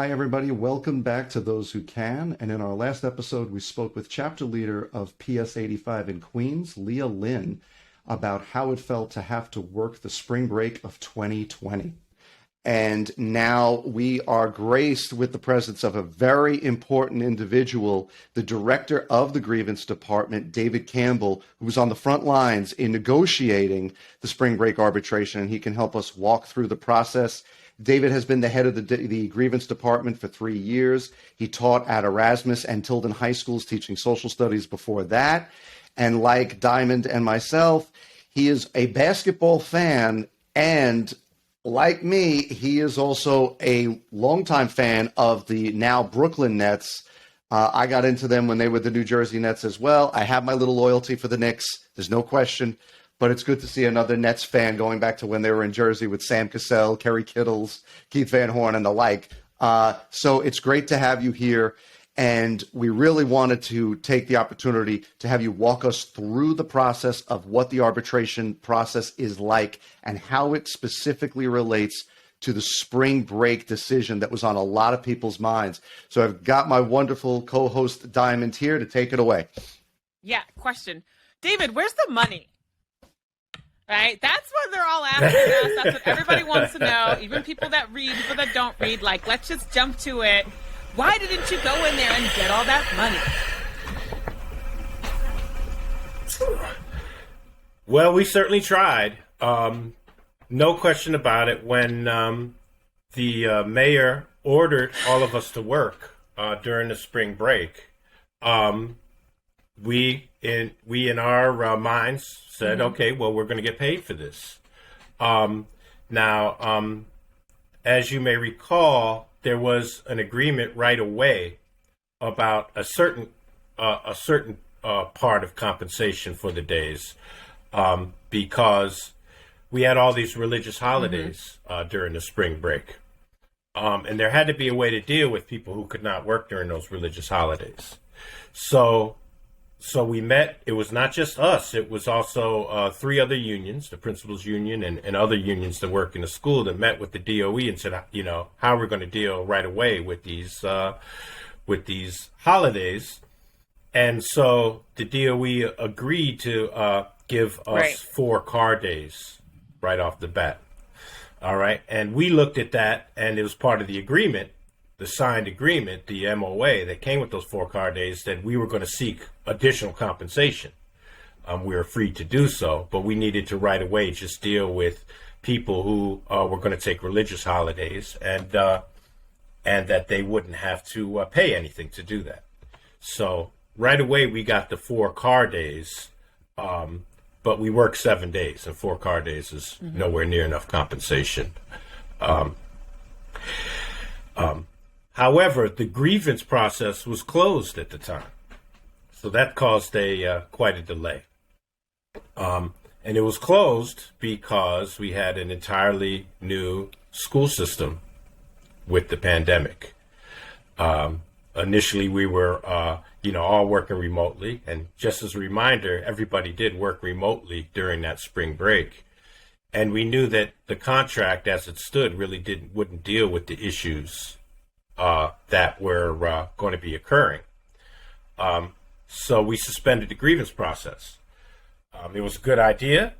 Hi, everybody. Welcome back to Those Who Can. And in our last episode, we spoke with Chapter Leader of PS85 in Queens, Leah Lin, about how it felt to have to work the spring break of 2020. And now we are graced with the presence of a very important individual, the director of the Grievance Department, David Campbell, who was on the front lines in negotiating the spring break arbitration, and he can help us walk through the process. David has been the head of the Grievance Department for 3 years. He taught at Erasmus and Tilden High Schools, teaching social studies before that. And like Diamond and myself, he is a basketball fan, and like me, he is also a longtime fan of the now Brooklyn Nets. I got into them when they were the New Jersey Nets as well. I have my little loyalty for the Knicks. There's no question. But it's good to see another Nets fan going back to when they were in Jersey with Sam Cassell, Kerry Kittles, Keith Van Horn, and the like. So it's great to have you here. And we really wanted to take the opportunity to have you walk us through the process of what the arbitration process is like and how it specifically relates to the spring break decision that was on a lot of people's minds. So I've got my wonderful co-host Diamond here to take it away. Yeah, question. David, where's the money? Right? That's what they're all asking us. That's what everybody wants to know. Even people that read, people that don't read. Like, let's just jump to it. Why didn't you go in there and get all that money? Well, we certainly tried. No question about it. When the mayor ordered all of us to work during the spring break, we in our minds said, okay, well, we're going to get paid for this. Now, as you may recall, there was an agreement right away about a certain part of compensation for the days, because we had all these religious holidays during the spring break. And there had to be a way to deal with people who could not work during those religious holidays. So we met. It was not just us. It was also 3 other unions, the principals union and other unions that work in the school, that met with the DOE and said, how are we going to deal right away with these holidays? And so the DOE agreed to give us 4 car days right off the bat. All right. And we looked at that, and it was part of the agreement, the signed agreement, the MOA that came with those 4 car days, that we were going to seek additional compensation. We were free to do so, but we needed to right away just deal with people who were going to take religious holidays, and that they wouldn't have to pay anything to do that. So right away we got the 4 car days, but we worked 7 days, and 4 car days is nowhere near enough compensation. However, the grievance process was closed at the time, so that caused quite a delay. And it was closed because we had an entirely new school system with the pandemic. Initially, we were, all working remotely, and just as a reminder, everybody did work remotely during that spring break. And we knew that the contract, as it stood, really wouldn't deal with the issues that were going to be occurring. So we suspended the grievance process. It was a good idea.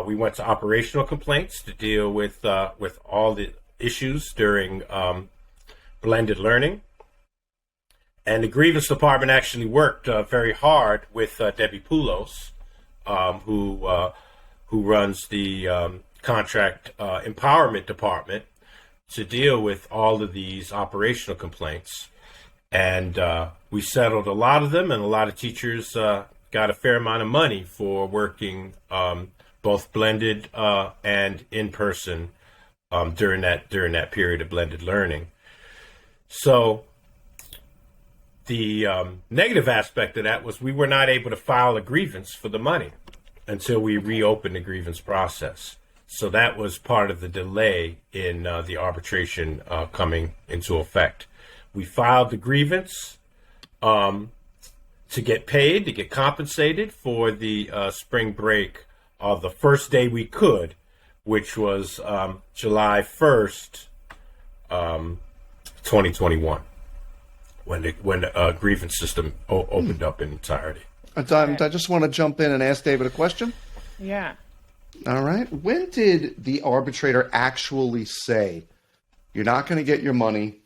We went to operational complaints to deal with all the issues during blended learning. And the grievance department actually worked very hard with Debbie Poulos, who runs the contract empowerment department, to deal with all of these operational complaints. And we settled a lot of them, and a lot of teachers got a fair amount of money for working both blended and in person during that period of blended learning. So the negative aspect of that was we were not able to file a grievance for the money until we reopened the grievance process. So that was part of the delay in the arbitration coming into effect. We filed the grievance to get paid, to get compensated for the spring break the first day we could, which was July 1st, 2021 when the grievance system opened up in entirety. I just want to jump in and ask David a question. Yeah. All right. When did the arbitrator actually say, you're not going to get your money?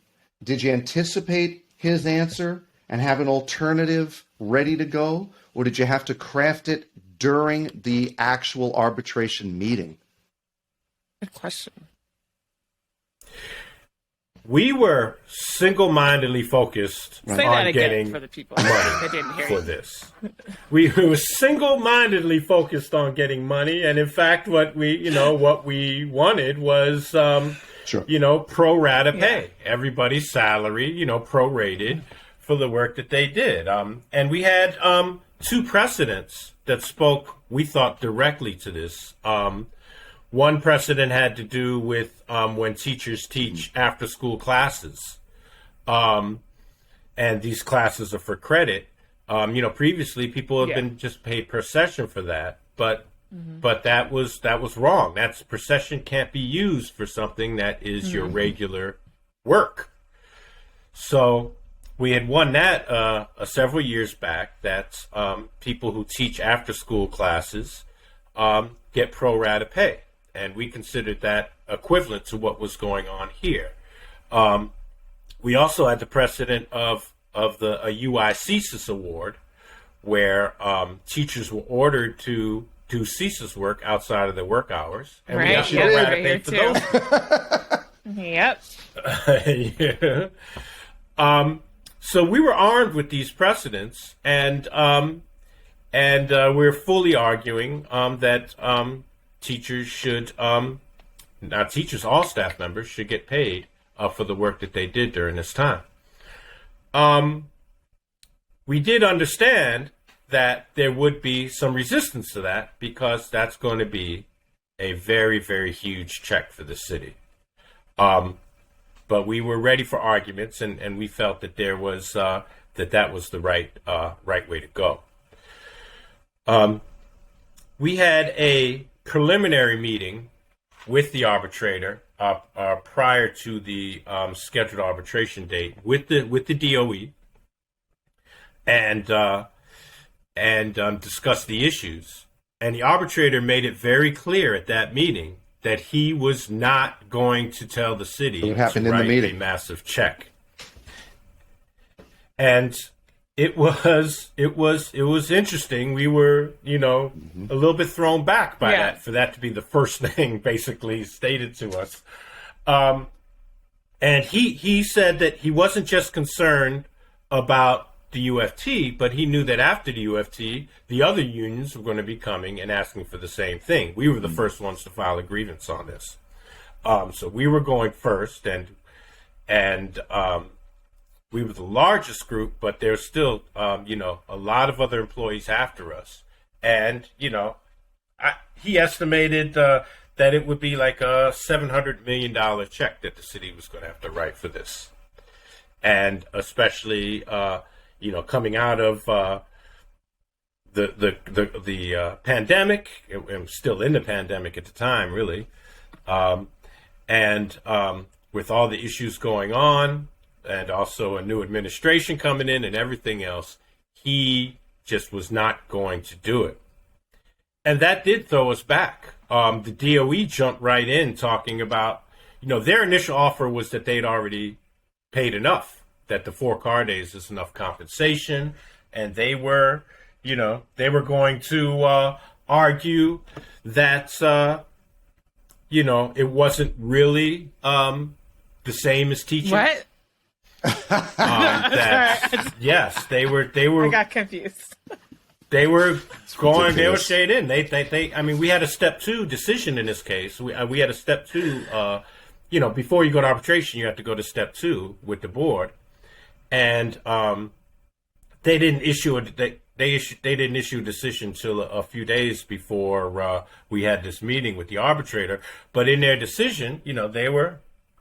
Did you anticipate his answer and have an alternative ready to go? Or did you have to craft it during the actual arbitration meeting? Good question. We were single-mindedly focused Say that on again getting for the people money that didn't hear for you. this. We were single-mindedly focused on getting money, and in fact, what we wanted was, Sure. pro rata pay. Everybody's salary, prorated for the work that they did. And we had two precedents that spoke, we thought, directly to this. One precedent had to do with when teachers teach after-school classes, and these classes are for credit. Previously people have been just paid per session for that, but that was wrong. Per session can't be used for something that is your regular work. So we had won that several years back. That people who teach after-school classes get pro rata pay. And we considered that equivalent to what was going on here. We also had the precedent of a UI CSIS award, where teachers were ordered to do CSIS work outside of their work hours. And we got pro rata pay for those. Yep. Yeah. So we were armed with these precedents, and we're fully arguing that teachers should, not teachers, all staff members should get paid for the work that they did during this time. We did understand that there would be some resistance to that, because that's going to be a very, very huge check for the city. But we were ready for arguments, and we felt that there was that was the right way to go. We had a preliminary meeting with the arbitrator prior to the scheduled arbitration date with the DOE, and discussed the issues. And the arbitrator made it very clear at that meeting that he was not going to tell the city what happened to in the write meeting. a massive check. And it was interesting. We were, a little bit thrown back by that, for that to be the first thing basically stated to us. And he said that he wasn't just concerned about the UFT, but he knew that after the UFT, the other unions were going to be coming and asking for the same thing. We were the first ones to file a grievance on this. So we were going first, and we were the largest group, but there's still, a lot of other employees after us. And, he estimated that it would be like a $700 million check that the city was going to have to write for this. And especially, coming out of the pandemic, and still in the pandemic at the time, really, and with all the issues going on, and also a new administration coming in and everything else, he just was not going to do it. And that did throw us back. The DOE jumped right in talking about, their initial offer was that they'd already paid enough, that the 4 car days is enough compensation, and they were going to argue that, it wasn't really the same as teaching. What? Yes, they were. I got confused. They were going. They were stayed in. They. I mean, we had a step 2 decision in this case. We had a step 2. Before you go to arbitration, you have to go to step 2 with the board, and they didn't issue a. They didn't issue a decision till a few days before we had this meeting with the arbitrator. But in their decision,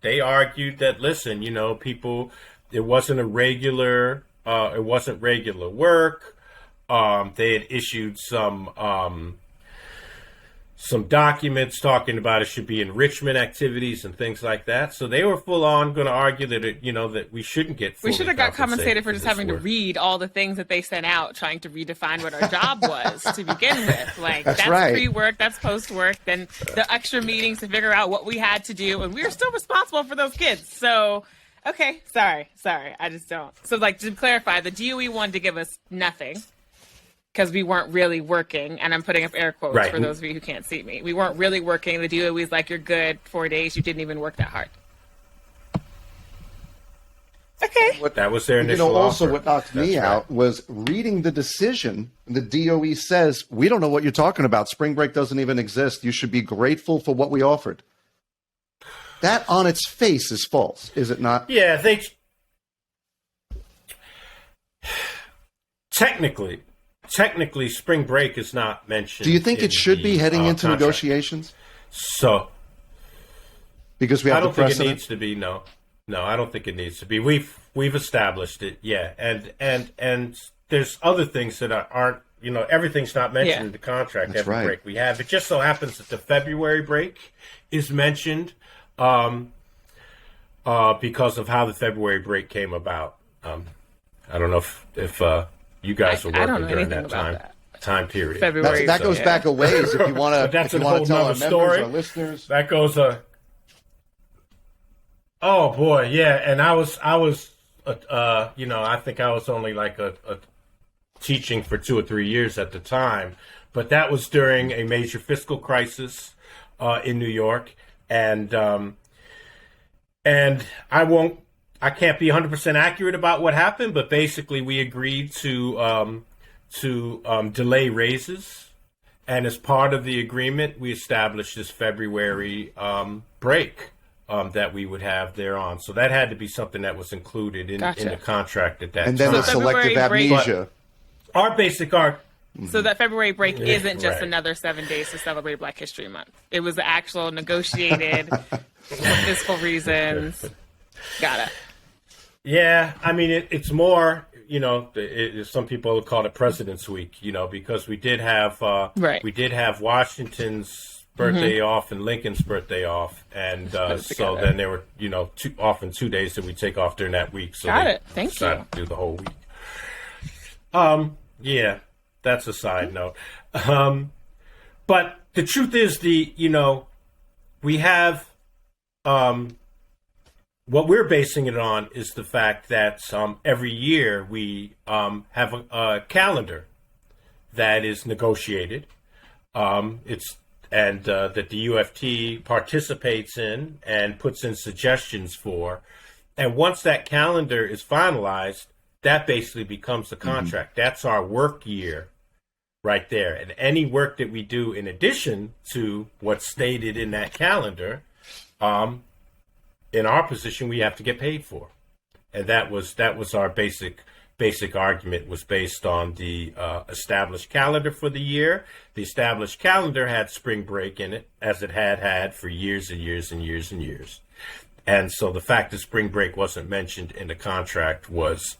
they argued that, listen, people, it wasn't regular work. They had issued some some documents talking about it should be enrichment activities and things like that. So they were full on going to argue that that we shouldn't get fully we should have got compensated for just having work. to read all the things that they sent out, trying to redefine what our job was to begin with. Like that's right. pre-work, that's post-work, then the extra meetings to figure out what we had to do, and we were still responsible for those kids. So, okay, sorry, I just don't. So, like to clarify, the DOE wanted to give us nothing. Because we weren't really working, and I'm putting up air quotes for those of you who can't see me. We weren't really working. The DOE's like, you're good, 4 days. You didn't even work that hard. Okay. That was their initial also offer. what knocked me out was reading the decision. The DOE says, we don't know what you're talking about. Spring break doesn't even exist. You should be grateful for what we offered. That on its face is false, is it not? Yeah, Technically, spring break is not mentioned. Do you think it should be heading into contract. negotiations? So, because we have I don't the precedent? think it needs to be. No, I don't think it needs to be. We've established it. Yeah, and there's other things that aren't. Everything's not mentioned in the contract. That's right. Break we have. It just so happens that the February break is mentioned because of how the February break came about. I don't know if you guys were working during that time period. February. That goes back a ways. If you want to, that's if you a whole tell our nother members, story. our listeners. That goes Oh boy, yeah. And I was, I think I was only like a teaching for 2 or 3 years at the time, but that was during a major fiscal crisis in New York, and I can't be 100% accurate about what happened, but basically we agreed to delay raises, and as part of the agreement, we established this February break that we would have thereon. So that had to be something that was included in the contract at that time. And then the selective amnesia. Our basic So that February break isn't just another 7 days to celebrate Black History Month. It was the actual negotiated for fiscal reasons. Got it. Yeah, I mean, it's more, some people call it President's Week, because we did have Washington's birthday off and Lincoln's birthday off, and so then there were, often 2 days that we take off during that week. So Got it. Thank you. Do the whole week. Yeah, that's a side note. But the truth is, we have. What we're basing it on is the fact that every year we have a calendar that is negotiated. That the UFT participates in and puts in suggestions for. And once that calendar is finalized, that basically becomes the contract. That's our work year right there. And any work that we do in addition to what's stated in that calendar, in our position, we have to get paid for. And that was our basic argument, was based on the established calendar for the year. The established calendar had spring break in it, as it had for years and years and years and years. And so the fact that spring break wasn't mentioned in the contract was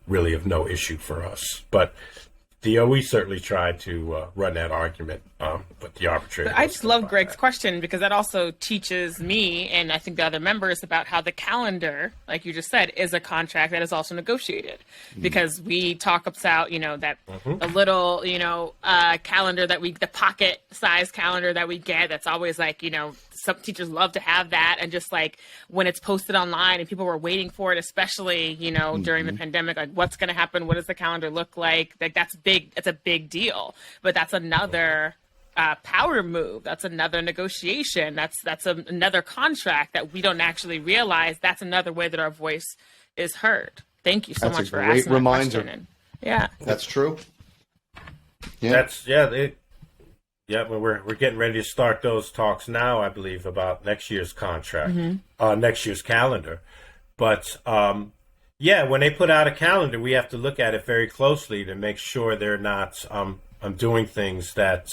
really of no issue for us. But we certainly tried to run that argument, but the arbitrator. But I just love Greg's question, because that also teaches me, and I think the other members, about how the calendar, like you just said, is a contract that is also negotiated. Because we talk about, that a little, calendar that the pocket size calendar that we get, that's always like, some teachers love to have that. And just like when it's posted online and people were waiting for it, especially, during the pandemic, like what's going to happen? What does the calendar look like? Like that's big. It's a big deal, but that's another power move. That's another negotiation. That's another contract that we don't actually realize. That's another way that our voice is heard. Thank you so much for asking that question. And, yeah, that's true. Yeah, we're getting ready to start those talks now, I believe, about next year's contract, next year's calendar. But when they put out a calendar, we have to look at it very closely to make sure they're not doing things that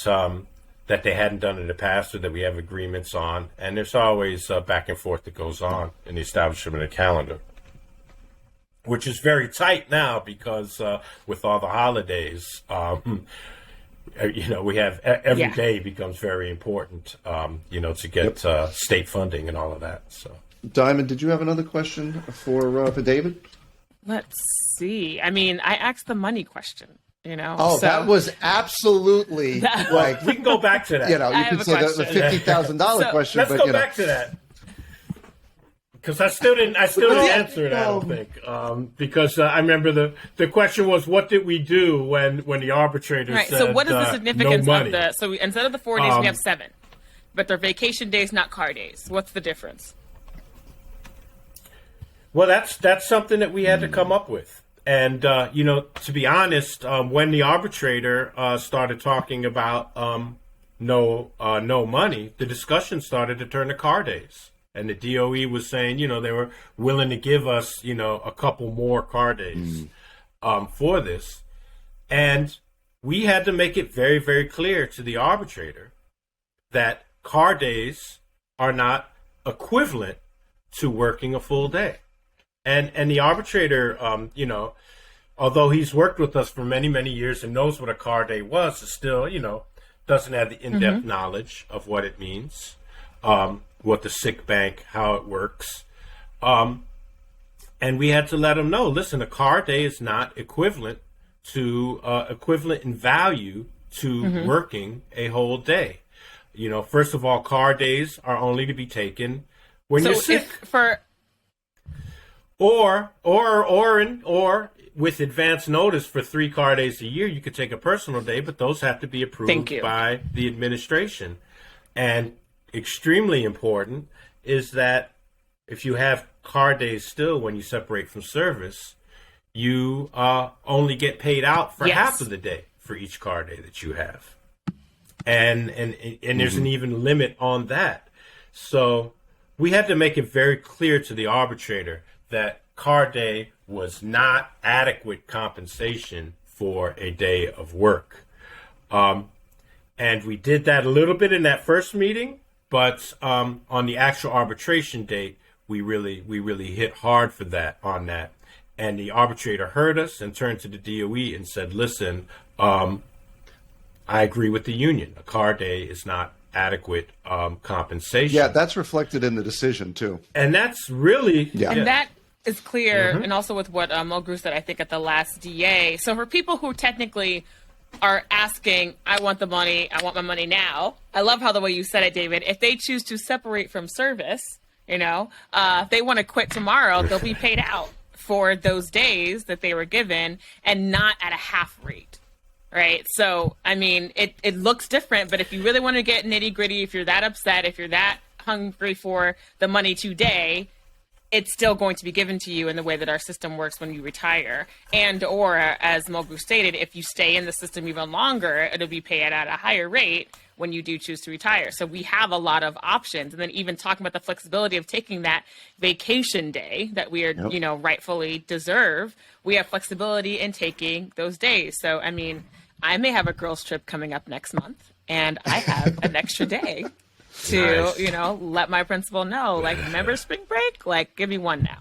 they hadn't done in the past, or that we have agreements on. And there's always back and forth that goes on in the establishment of the calendar, which is very tight now because with all the holidays, we have every day becomes very important, to get state funding and all of that. So, Diamond, did you have another question for David? Let's see. I mean, I asked the money question. Oh, so that was absolutely like we can go back to that. You could say the $50,000 question. Let's go back to that because I still didn't answer it. I don't think because I remember the question was, what did we do when the arbitrator said so what is the significance no of the? So instead of the 4 days, we have 7, but they're vacation days, not car days. What's the difference? Well, that's something that we had to come up with. And, to be honest, when the arbitrator started talking about no money, the discussion started to turn to car days. And the DOE was saying, they were willing to give us, a couple more car days for this. And we had to make it very, very clear to the arbitrator that car days are not equivalent to working a full day. And the arbitrator, although he's worked with us for many, many years and knows what a car day was, still, doesn't have the in-depth knowledge of what it means, what the sick bank, how it works. And we had to let him know, listen, a car day is not equivalent in value to working a whole day. First of all, car days are only to be taken when you're sick. Or with advance notice for 3 car days a year, you could take a personal day, but those have to be approved by the administration. And extremely important is that if you have car days still when you separate from service, you only get paid out for half of the day for each car day that you have. And there's an even limit on that. So we had to make it very clear to the arbitrator that car day was not adequate compensation for a day of work. And we did that a little bit in that first meeting, but on the actual arbitration date, we really hit hard on that. And the arbitrator heard us and turned to the DOE and said, listen, I agree with the union. A car day is not adequate compensation. Yeah, that's reflected in the decision, too. And that's really... And that is clear, and also with what Mulgrew said, I think, at the last DA. So for people who technically are asking, I want the money, I want my money now, I love how the way you said it, David. If they choose to separate from service, if they want to quit tomorrow, they'll be paid out for those days that they were given and not at a half rate. Right. So, I mean, it looks different, but if you really want to get nitty gritty, if you're that upset, if you're that hungry for the money today, it's still going to be given to you in the way that our system works when you retire. And or, as Mulgrew stated, if you stay in the system even longer, it'll be paid at a higher rate when you do choose to retire. So we have a lot of options. And then even talking about the flexibility of taking that vacation day that we are, rightfully deserve, we have flexibility in taking those days. So, I mean, I may have a girls' trip coming up next month, and I have an extra day to, let my principal know, remember spring break? Give me one now.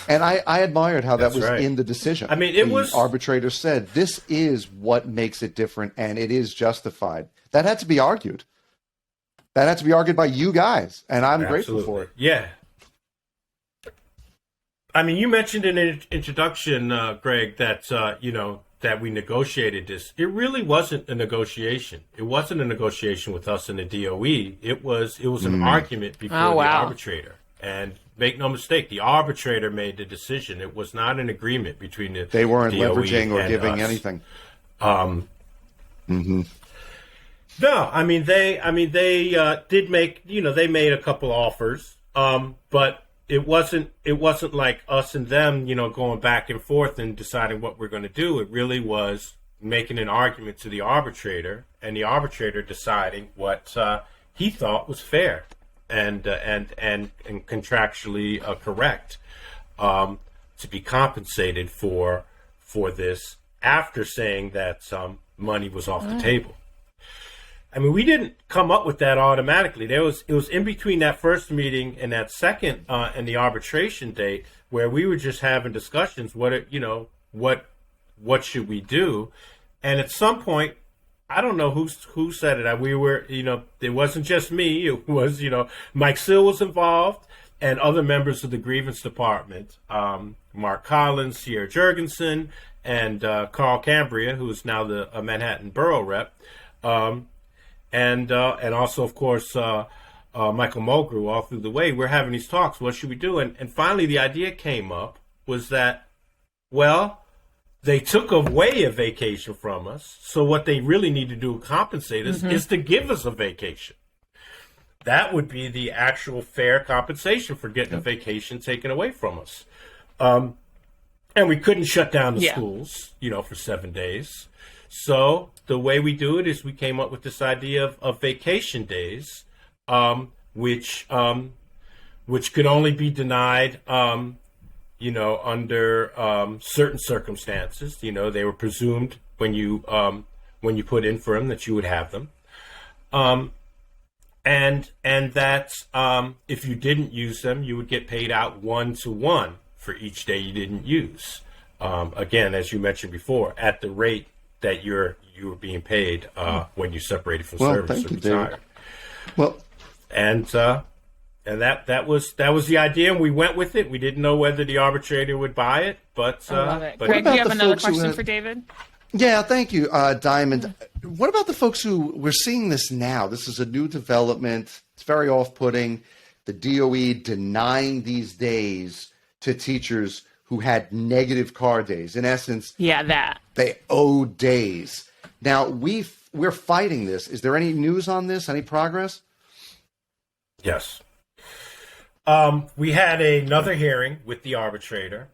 And I admired how that was in the decision. I mean, the arbitrator said, this is what makes it different, and it is justified. That had to be argued. That had to be argued by you guys, and I'm grateful for it. Yeah. I mean, you mentioned in an introduction, Greg, that, that we negotiated this. It really wasn't a negotiation. It wasn't a negotiation with us and the DOE. It was an argument before the arbitrator. And make no mistake, the arbitrator made the decision. It was not an agreement between the They weren't DOE leveraging or giving us. anything. No, I mean they did make, they made a couple offers, but it wasn't like us and them, going back and forth and deciding what we're going to do. It really was making an argument to the arbitrator, and the arbitrator deciding what he thought was fair and contractually correct to be compensated for this after saying that some money was off the table. I mean, we didn't come up with that automatically. It was in between that first meeting and that second and the arbitration date where we were just having discussions. What should we do? And at some point, I don't know who said it. We were, it wasn't just me. It was, Mike Sill was involved and other members of the Grievance Department, Mark Collins, Sierra Jurgensen, and Carl Cambria, who is now the Manhattan Borough Rep, and also, of course, Michael Mulgrew all through the way. We're having these talks. What should we do? And finally, the idea came up was that, well, they took away a vacation from us. So what they really need to do to compensate us is to give us a vacation. That would be the actual fair compensation for getting a vacation taken away from us. And we couldn't shut down the schools, for 7 days. So the way we do it is we came up with this idea of vacation days, which could only be denied, under certain circumstances. They were presumed when you put in for them that you would have them. And that's if you didn't use them, you would get paid out 1-to-1 for each day you didn't use. Again, as you mentioned before, at the rate that you were being paid when you separated from service or retired. David. Well, and that was the idea, and we went with it. We didn't know whether the arbitrator would buy it, but I love it. But Greg, do you have another question for David? Yeah, thank you, Diamond. What about the folks who we're seeing this now? This is a new development. It's very off-putting. The DOE denying these days to teachers who had negative car days. In essence, they owe days. Now, we're fighting this. Is there any news on this? Any progress? Yes. We had another hearing with the arbitrator,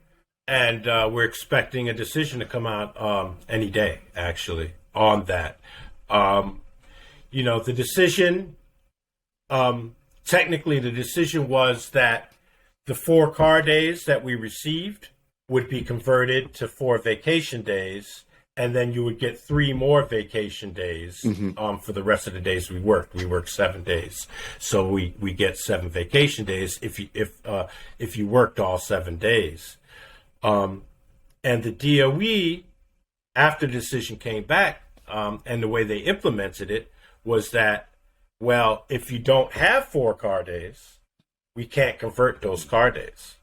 and we're expecting a decision to come out any day, actually, on that. The decision, technically the decision was that the 4 car days that we received would be converted to 4 vacation days, and then you would get 3 more vacation days for the rest of the days we worked. We worked 7 days, so we get 7 vacation days if you worked all 7 days. And the DOE, after the decision came back, and the way they implemented it was that, well, if you don't have 4 car days, we can't convert those car days.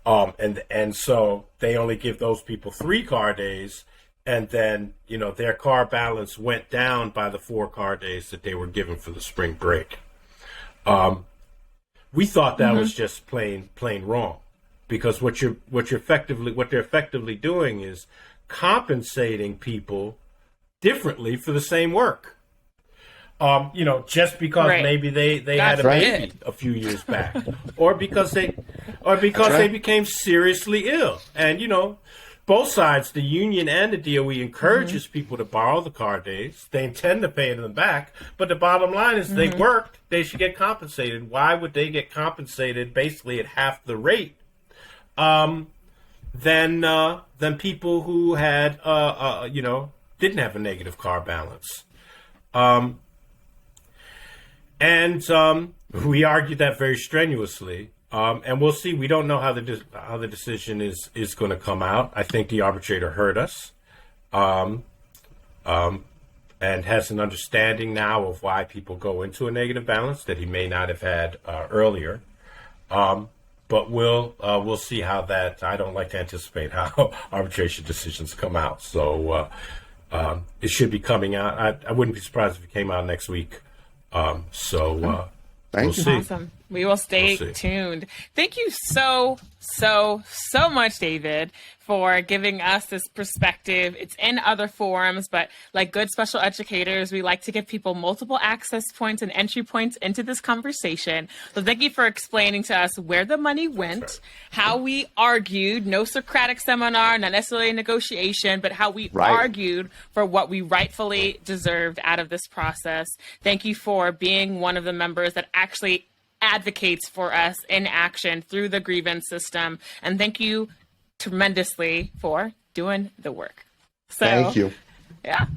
And so they only give those people 3 car days, and then, their car balance went down by the 4 car days that they were given for the spring break. We thought that was just plain wrong, because what they're effectively doing is compensating people differently for the same work. Just because maybe they had a baby a few years back, or because they became seriously ill. And, both sides, the union and the DOE, encourages people to borrow the car days. They intend to pay them back. But the bottom line is they worked. They should get compensated. Why would they get compensated basically at half the rate than people who had, didn't have a negative car balance? And we argued that very strenuously, and we'll see. We don't know how the decision is going to come out. I think the arbitrator heard us, and has an understanding now of why people go into a negative balance that he may not have had earlier. But we'll see how that. I don't like to anticipate how arbitration decisions come out, so it should be coming out. I wouldn't be surprised if it came out next week. We'll see. Awesome. We will stay tuned. Thank you so much, David, for giving us this perspective. It's in other forums, but like good special educators, we like to give people multiple access points and entry points into this conversation. So thank you for explaining to us where the money went, how we argued, no Socratic seminar, not necessarily a negotiation, but how we argued for what we rightfully deserved out of this process. Thank you for being one of the members that actually advocates for us in action through the grievance system. And thank you tremendously for doing the work. So, thank you. Yeah.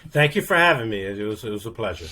Thank you for having me. It was a pleasure.